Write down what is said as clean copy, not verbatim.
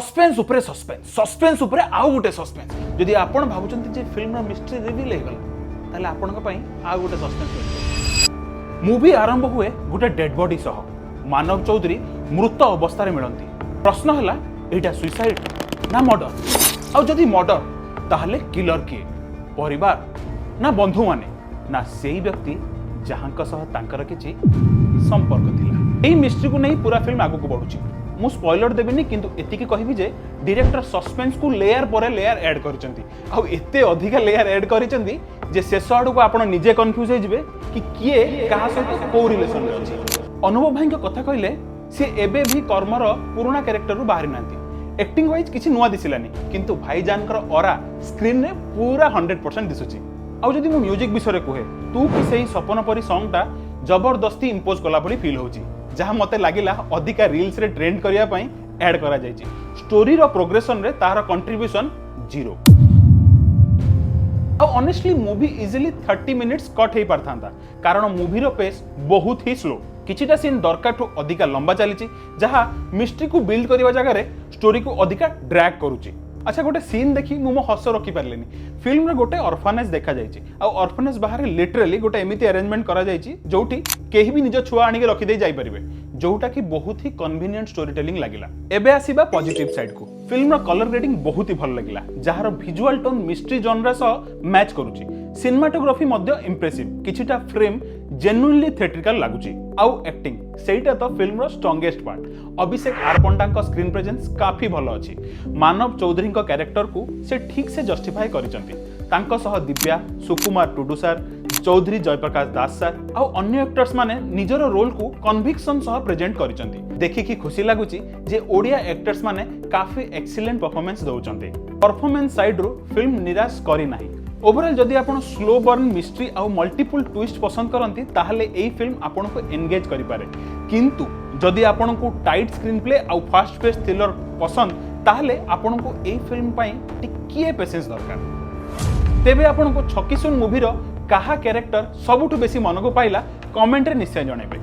Suspense उपरे suspense suspense उपरे आउ गोटे सस्पेंस जदि आपण भाबुचंती जे फिल्म मिस्ट्री रिवील हेगला ताले आपनक पई आउ गोटे सस्पेंस मूवी आरंभ हुए गोटे डेड बॉडी सह मानव चौधरी मृत अवस्था रे मिलंती। प्रश्न हला एटा सुसाइड ना मर्डर आउ जदि मर्डर ताहले किलर किए परिवार ना बंधु माने ना सेही व्यक्ति जहांक सह तांकर किछि संपर्क थिला। एही मिस्ट्री को नहीं पूरा फिल्म आगु को बढ़ुची। मु स्पॉइलर देबिनी किंतु एतिकी कहबी जे डायरेक्टर सस्पेंस को लेयर पर लेयर ऐड करिसेंती आ एते अधिका लेयर ऐड करिसेंती जे शेष आडू को आपण निजे कंफ्यूज हो जिवे कि किए कहा सहित को रिलेशन रे अछि। अनुभव भाई कथा कहले से एबे भी कर्मर पुराना कैरेक्टर रु बाहरी नांती। एक्टिंग वाइज किछि नुवा दिसिलानी किंतु भाईजान कर ऑरा स्क्रीन रे पूरा 100% दिसुची। आ जदि मु म्यूजिक विषय रे कहे तू कि सही सपन परी सॉन्ग टा जबरदस्ती इंपोज कला पड़ी फील होची जहां मते लागिला अधिका रील्स रे ट्रेंड करिया पई ऐड करा जायछि। स्टोरी रो प्रोग्रेशन रे तार कंट्रीब्यूशन 0। अब honestly movie easily 30 minutes cut हे पारथांता कारण मूवी रो पेस बहुत ही स्लो। किछिटा सीन दरकार ठू अधिका लंबा चलीछि जहां मिस्ट्री को बिल्ड करिवा जगह रे स्टोरी को अधिका ड्रैग करूछि। अच्छा गोटे सीन देखी मु मो हस रखी पारलेनी। फिल्म रे गोटे ऑर्फनेज देखा जायछि आ ऑर्फनेज बाहर लिटरली गोटे एमिति अरेंजमेंट करा जायछि जोठी केही भी निज छुआ आनी के रखि दे जाई परिबे जोटा कि बहुत ही कन्वीनियंट स्टोरी टेलिंग लागिला। एबे आसीबा पॉजिटिव साइड को फिल्म रो कलर ग्रेडिंग बहुत ही भल लागिला जहार विजुअल टोन मिस्ट्री जॉनरा सह मैच करूछि। सिनेमाटोग्राफी मध्य इंप्रेसिव किछिटा फ्रेम जेन्युइनली थिएट्रिकल लागुछि आउ एक्टिंग सेटा तो फिल्म रो स्ट्रांगेस्ट पार्ट। अभिषेक आर पंडांक स्क्रीन प्रेजेंस काफी भल अछि। मानव चौधरी को कैरेक्टर को से ठीक से जस्टिफाई करिसंती। तांको सह दिव्या सुकुमार टुडू सर चौधरी जयप्रकाश दास सर आ अन्य एक्टर्स माने निजर रोल को कन्विक्शन सह प्रेजेंट करिसंती। देखि कि खुशी लागुची जे ओडिया एक्टर्स माने काफी एक्सीलेंट परफॉर्मेंस दउचंती। परफॉर्मेंस साइड रो फिल्म निराश करी नाही। ओवरऑल जदि आपण स्लो बर्न मिस्ट्री आ मल्टीपल ट्विस्ट पसंद करंती ताहले एई फिल्म आपण को एंगेज करि पारे किंतु जदि आपण को टाइट स्क्रीन प्ले आ फास्ट पेस थ्रिलर पसंद ताहले आपण को एई फिल्म पई टिकिए पेशेंस दरकार। तेबे आपण को छकी सुन मूवी रो काहा कैरेक्टर सबुठु बेसी मन को पाइला कमेंट रे निश्चय जणाइबे।